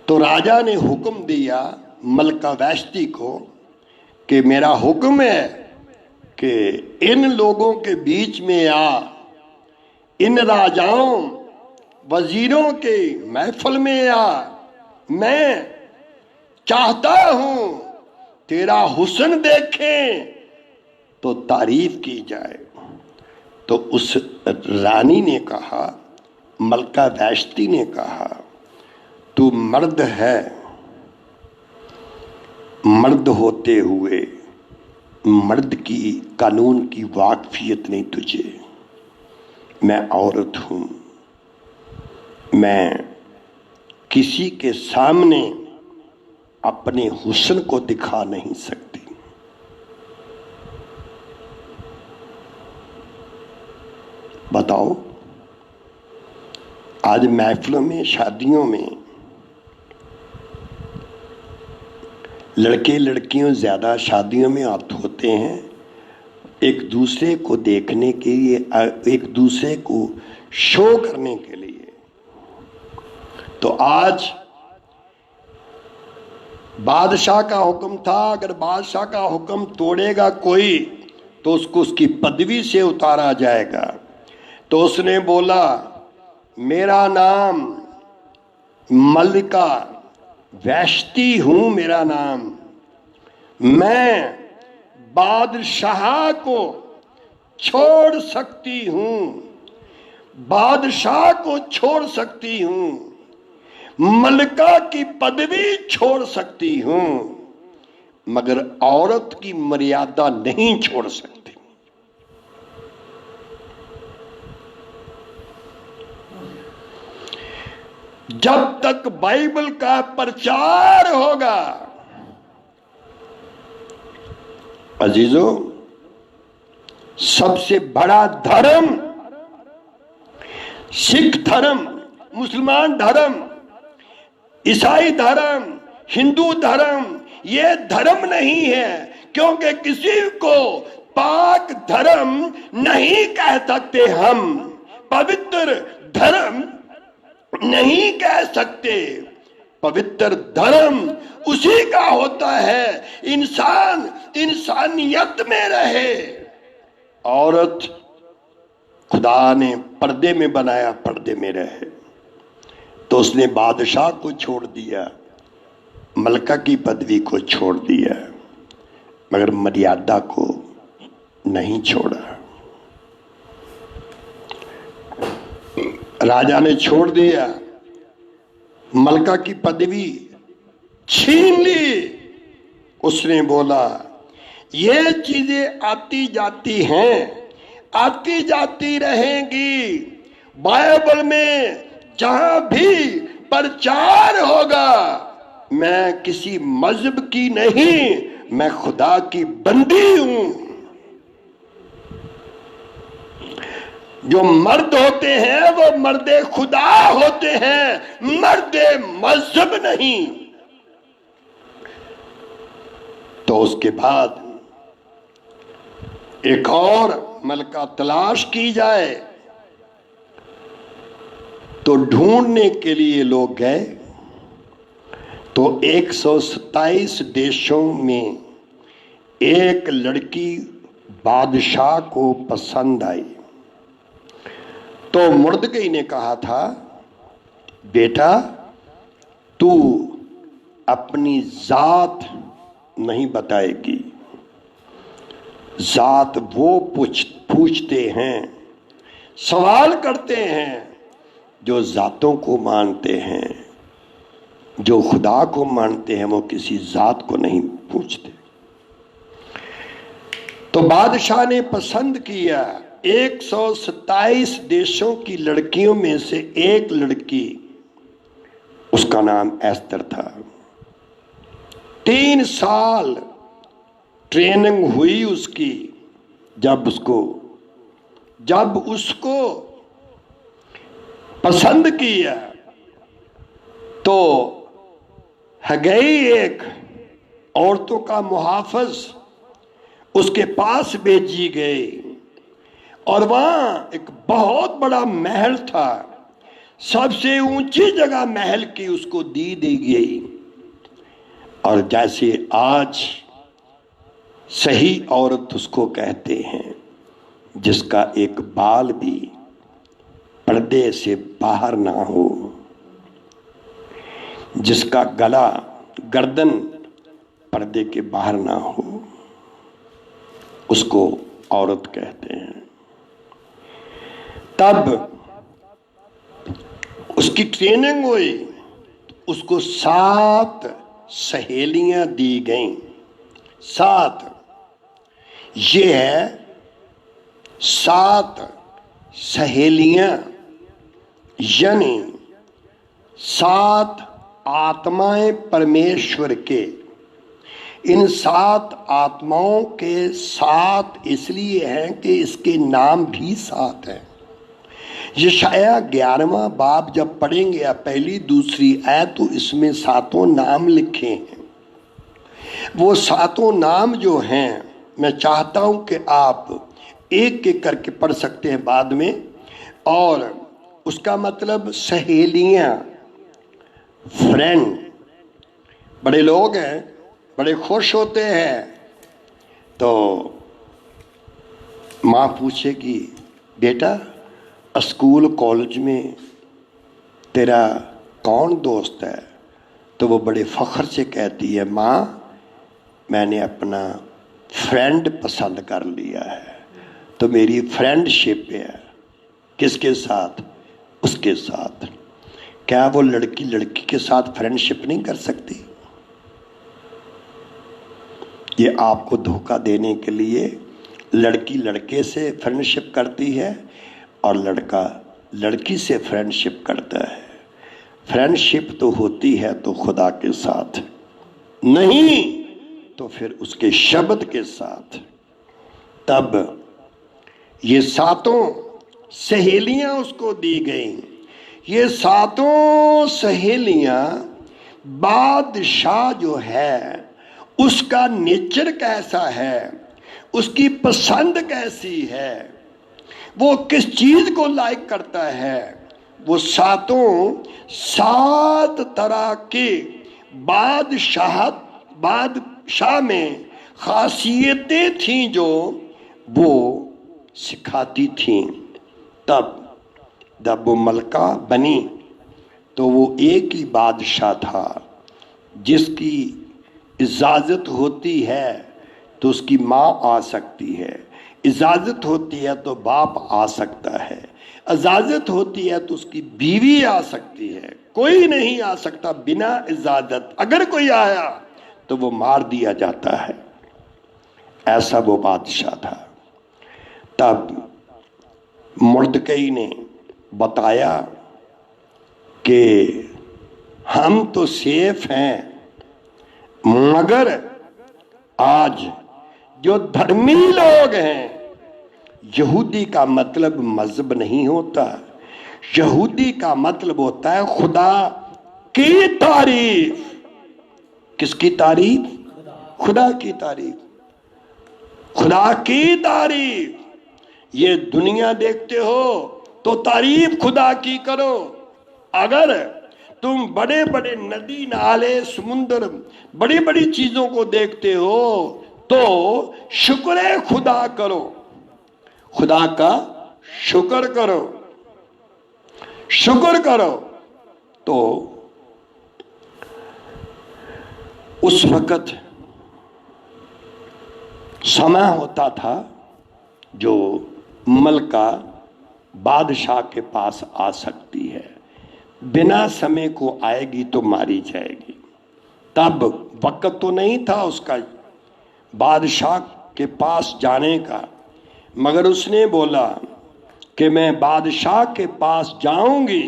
तो राजा ने हुक्म दिया मलका वैश्ती को कि मेरा हुक्म है कि इन लोगों के बीच में आ, इन राजाओं वजीरों के महफिल में आ, मैं चाहता हूं तेरा हुस्न देखें तो तारीफ की जाए। तो उस रानी ने कहा, मलका वैश्ती ने कहा, तू मर्द है, मर्द होते हुए मर्द की कानून की वाकफियत नहीं तुझे। मैं औरत हूं, मैं किसी के सामने अपने हुस्न को दिखा नहीं सकती। बताओ, आज महफिलों में, शादियों में लड़के लड़कियों ज्यादा शादियों में होते हैं एक दूसरे को देखने के लिए, एक दूसरे को शो करने के लिए। तो आज बादशाह का हुक्म था, अगर बादशाह का हुक्म तोड़ेगा कोई तो उसको उसकी पदवी से उतारा जाएगा। तो उसने बोला, मेरा नाम मल्लिका वैश्ती हूं, मेरा नाम, मैं बादशाह को छोड़ सकती हूं, बादशाह को छोड़ सकती हूं, मल्लिका की पदवी छोड़ सकती हूं, मगर औरत की मर्यादा नहीं छोड़ सकती। जब तक बाइबल का प्रचार होगा, अजीजों, सबसे बड़ा धर्म सिख धर्म, मुसलमान धर्म, ईसाई धर्म, हिंदू धर्म, ये धर्म नहीं है, क्योंकि किसी को पाक धर्म नहीं कह सकते, हम पवित्र धर्म नहीं कह सकते। पवित्र धर्म उसी का होता है इंसान इंसानियत में रहे। औरत खुदा ने पर्दे में बनाया, पर्दे में रहे। तो उसने बादशाह को छोड़ दिया, मलका की पदवी को छोड़ दिया, मगर मर्यादा को नहीं छोड़ा। राजा ने छोड़ दिया, मलका की पदवी छीन ली। उसने बोला, ये चीजें आती जाती हैं, आती जाती रहेंगी। बाइबल में जहां भी प्रचार होगा, मैं किसी मजहब की नहीं, मैं खुदा की बंदी हूं। जो मर्द होते हैं वो मर्दे खुदा होते हैं, मर्दे मजहब नहीं। तो उसके बाद एक और मलका तलाश की जाए, तो ढूंढने के लिए लोग गए। तो 127 देशों में एक लड़की बादशाह को पसंद आई। तो मुर्दकई ने कहा था, बेटा तू अपनी जात नहीं बताएगी। जात वो पूछते हैं, सवाल करते हैं जो जातों को मानते हैं, जो खुदा को मानते हैं, वो किसी जात को नहीं पूछते। तो बादशाह ने पसंद किया। 127 देशों की लड़कियों में से एक लड़की, उसका नाम एस्तर था। 3 साल ट्रेनिंग हुई उसकी। जब उसको पसंद किया तो हगई एक औरतों का मुहाफिज उसके पास भेजी गई, और वहां एक बहुत बड़ा महल था। सबसे ऊंची जगह महल की उसको दी गई। और जैसे आज सही औरत उसको कहते हैं, जिसका एक बाल भी पर्दे से बाहर ना हो, जिसका गला गर्दन पर्दे के बाहर ना हो, उसको औरत कहते हैं। तब उसकी ट्रेनिंग हुई, उसको 7 सहेलियां दी गईं। 7, ये है 7 सहेलियां, यानी 7 आत्माएं परमेश्वर के। इन 7 आत्माओं के 7 इसलिए हैं कि इसके नाम भी 7 हैं। यशाया 11वां बाब जब पढ़ेंगे या पहली दूसरी आयत, तो इसमें 7 नाम लिखे हैं। वो 7 नाम जो हैं, मैं चाहता हूं कि आप एक एक करके पढ़ सकते हैं बाद में। और उसका मतलब सहेलियां, फ्रेंड। बड़े लोग हैं, बड़े खुश होते हैं, तो माँ पूछेगी, बेटा स्कूल कॉलेज में तेरा कौन दोस्त है? तो वो बड़े फख्र से कहती है, माँ मैंने अपना फ्रेंड पसंद कर लिया है, तो मेरी फ्रेंडशिप है। किसके साथ? उसके साथ। क्या वो लड़की लड़की के साथ फ्रेंडशिप नहीं कर सकती? ये आपको धोखा देने के लिए लड़की लड़के से फ्रेंडशिप करती है और लड़का लड़की से फ्रेंडशिप करता है। फ्रेंडशिप तो होती है तो खुदा के साथ, नहीं तो फिर उसके शब्द के साथ। तब ये 7 सहेलियां उसको दी गई। ये 7 सहेलियां बादशाह जो है उसका नेचर कैसा है, उसकी पसंद कैसी है, वो किस चीज को लाइक करता है, वो 7 तरह के बादशाह में खासियतें थीं जो वो सिखाती थीं। तब जब वो मलका बनी तो वो एक ही बादशाह था जिसकी इजाज़त होती है तो उसकी माँ आ सकती है, इजाज़त होती है तो बाप आ सकता है, इजाज़त होती है तो उसकी बीवी आ सकती है। कोई नहीं आ सकता बिना इजाज़त। अगर कोई आया तो वो मार दिया जाता है। ऐसा वो बादशाह था। तब मुर्दकई ने बताया कि हम तो सेफ हैं, मगर आज जो धर्मी लोग हैं, यहूदी का मतलब मजहब नहीं होता, यहूदी का मतलब होता है खुदा की तारीफ। किसकी तारीफ? खुदा की तारीफ, खुदा की तारीफ। ये दुनिया देखते हो तो तारीफ खुदा की करो। अगर तुम बड़े बड़े नदी नाले समुंदर बड़ी बड़ी चीजों को देखते हो तो शुक्र खुदा करो, खुदा का शुक्र करो, शुक्र करो। तो उस वक्त समय होता था जो मलका बादशाह के पास आ सकती है, बिना समय को आएगी तो मारी जाएगी। तब वक्त तो नहीं था उसका बादशाह के पास जाने का, मगर उसने बोला कि मैं बादशाह के पास जाऊंगी।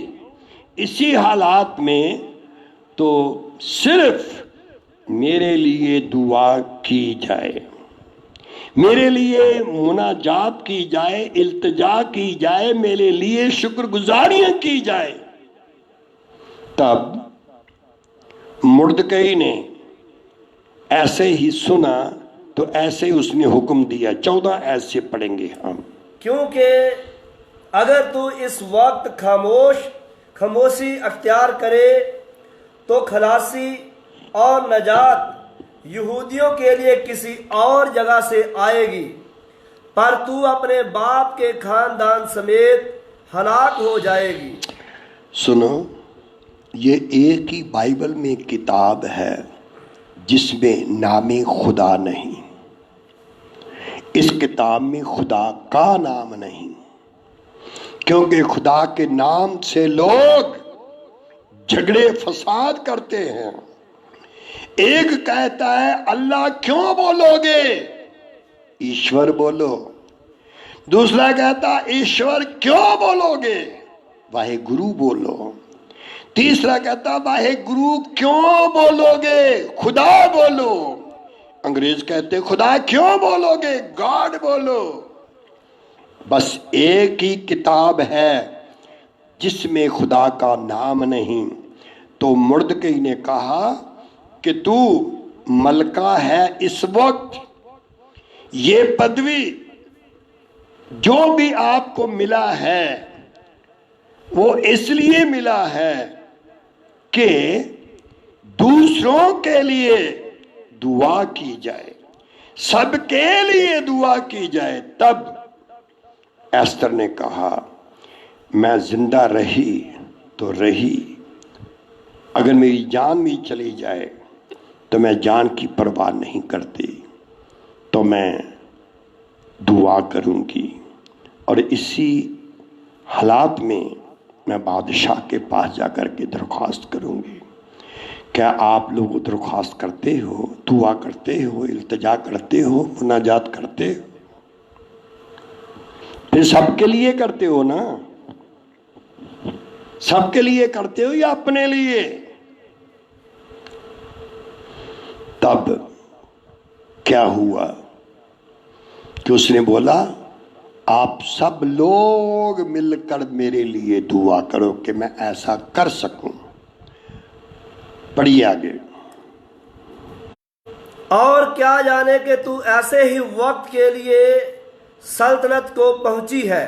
इसी हालात में तो सिर्फ मेरे लिए दुआ की जाए, मेरे लिए मुनाजात की जाए, इल्तिजा की जाए, मेरे लिए शुक्रगुजारियां की जाए। तब मुर्दकई ने ऐसे ही सुना तो ऐसे ही उसने हुक्म दिया। 14 ऐसे पढ़ेंगे हम। क्योंकि अगर तू इस वक्त खामोशी अख्तियार करे तो खलासी और नजात यहूदियों के लिए किसी और जगह से आएगी, पर तू अपने बाप के खानदान समेत हलाक हो जाएगी। सुनो, ये एक ही बाइबल में किताब है जिसमें नामे खुदा नहीं, इस किताब में खुदा का नाम नहीं, क्योंकि खुदा के नाम से लोग झगड़े फसाद करते हैं। एक कहता है अल्लाह क्यों बोलोगे, ईश्वर बोलो। दूसरा कहता ईश्वर क्यों बोलोगे, वाहे गुरु बोलो। तीसरा कहता वाहे गुरु क्यों बोलोगे, खुदा बोलो। अंग्रेज कहते खुदा क्यों बोलोगे, गॉड बोलो। बस एक ही किताब है जिसमें खुदा का नाम नहीं। तो मुर्दकई ने कहा कि तू मलका है इस वक्त, ये पदवी जो भी आपको मिला है वो इसलिए मिला है कि दूसरों के लिए दुआ की जाए, सबके लिए दुआ की जाए। तब एस्तर ने कहा मैं जिंदा रही तो रही, अगर मेरी जान भी चली जाए तो मैं जान की परवाह नहीं करती, तो मैं दुआ करूंगी। और इसी हालात में मैं बादशाह के पास जाकर के दरख्वास्त करूंगी। क्या आप लोग दरख्वास्त करते हो, दुआ करते हो, इल्तिजा करते हो, मुनाजात करते हो? फिर सबके लिए करते हो ना? सबके लिए करते हो या अपने लिए? तब क्या हुआ कि उसने बोला आप सब लोग मिलकर मेरे लिए दुआ करो कि मैं ऐसा कर सकूं। पढ़िए आगे। और क्या जाने कि तू ऐसे ही वक्त के लिए सल्तनत को पहुंची है।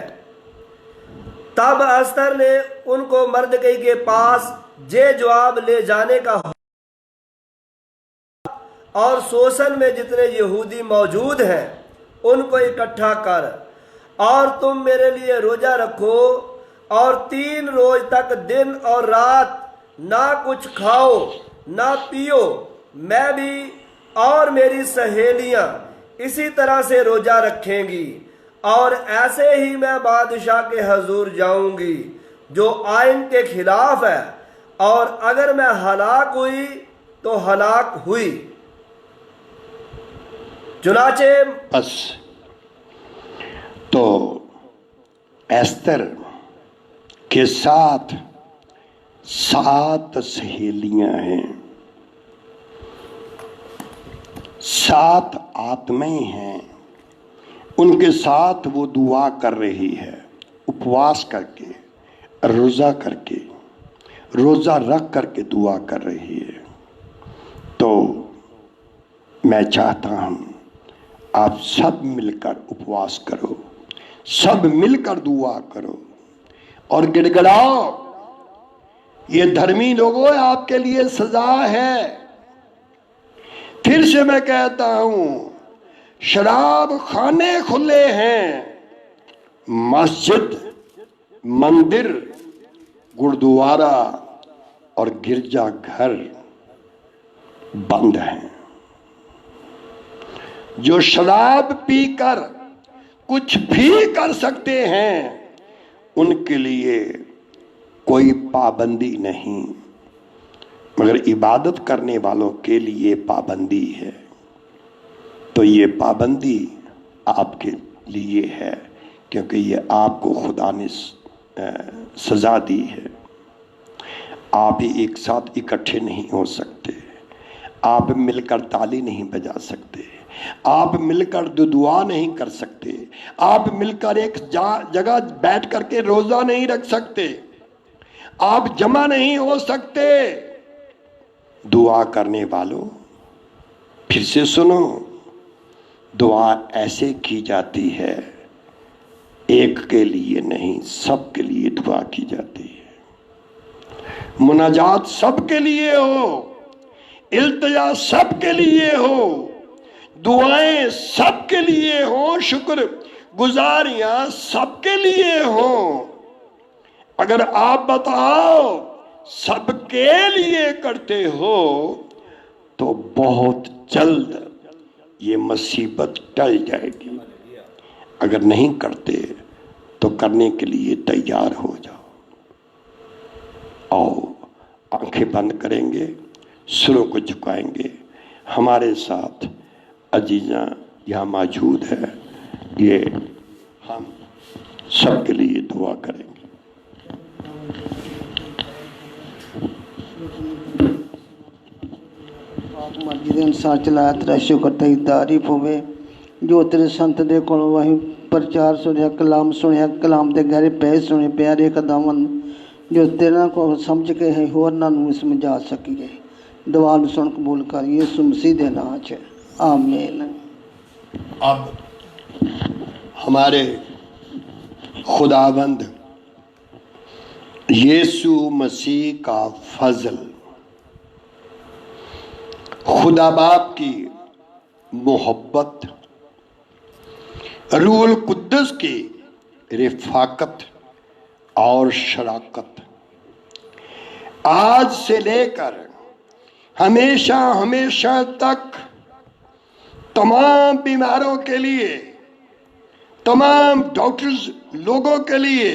तब अस्तर ने उनको मर्दकई के पास जे जवाब ले जाने का और शोषण में जितने यहूदी मौजूद हैं उनको इकट्ठा कर, और तुम मेरे लिए रोजा रखो, और 3 रोज तक दिन और रात ना कुछ खाओ ना पियो। मैं भी और मेरी सहेलियां इसी तरह से रोजा रखेंगी, और ऐसे ही मैं बादशाह के हजूर जाऊंगी जो आइन के खिलाफ है, और अगर मैं हलाक हुई तो हलाक हुई। चुनाचे बस तो एस्तर के साथ 7 सहेलियां हैं, 7 आत्माएं हैं। उनके साथ वो दुआ कर रही है, उपवास करके, रोजा करके, रोजा रख करके दुआ कर रही है। तो मैं चाहता हूं आप सब मिलकर उपवास करो, सब मिलकर दुआ करो और गिड़गिड़ाओ। ये धर्मी लोगों आपके लिए सजा है। फिर से मैं कहता हूं शराब खाने खुले हैं, मस्जिद, मंदिर, गुरुद्वारा और गिरजा घर बंद हैं। जो शराब पीकर कुछ भी कर सकते हैं उनके लिए कोई पाबंदी नहीं, मगर इबादत करने वालों के लिए पाबंदी है। तो ये पाबंदी आपके लिए है, क्योंकि ये आपको खुदा ने सजा दी है। आप ही एक साथ इकट्ठे नहीं हो सकते, आप मिलकर ताली नहीं बजा सकते, आप मिलकर दुआ नहीं कर सकते, आप मिलकर एक जगह बैठ करके रोजा नहीं रख सकते, आप जमा नहीं हो सकते। दुआ करने वालों फिर से सुनो, दुआ ऐसे की जाती है, एक के लिए नहीं सब के लिए दुआ की जाती है। मुनाजात सब के लिए हो, इल्तिजा सब के लिए हो, दुआएं सब के लिए हो, शुक्र गुजारियां सबके लिए हो। अगर आप बताओ सबके लिए करते हो तो बहुत जल्द ये मुसीबत टल जाएगी। अगर नहीं करते तो करने के लिए तैयार हो जाओ। आओ आंखें बंद करेंगे, सुरों को झुकाएंगे। हमारे साथ अजीजा यहाँ मौजूद है, ये हम सबके लिए दुआ करेंगे। मर्जी दे अनुसार चलाया तेरा शुक्र तेरी तारीफ होवे। जो तेरे संत दे कोलों वही प्रचार सुनिया, कलाम सुनिया, कलाम दे गहरे पै सुने प्यारे कदमन जो तेरा को समझ के है होर ना नूं समझा सकिए। दुआ नूं सुन कबूल कर यीशु मसीह दे नाम च आमीन। अब हमारे खुदाबंद यीशु मसीह का फजल, खुदा बाप की मोहब्बत, रूहुल कुद्दस की रिफाकत और शराकत आज से लेकर हमेशा हमेशा तक तमाम बीमारों के लिए, तमाम डॉक्टर्स लोगों के लिए,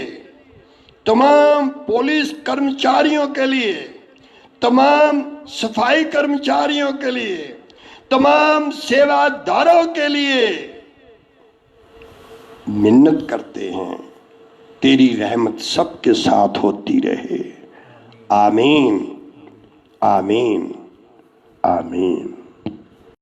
तमाम पुलिस कर्मचारियों के लिए, तमाम सफाई कर्मचारियों के लिए, तमाम सेवादारों के लिए मिन्नत करते हैं, तेरी रहमत सबके साथ होती रहे। आमीन, आमीन, आमीन।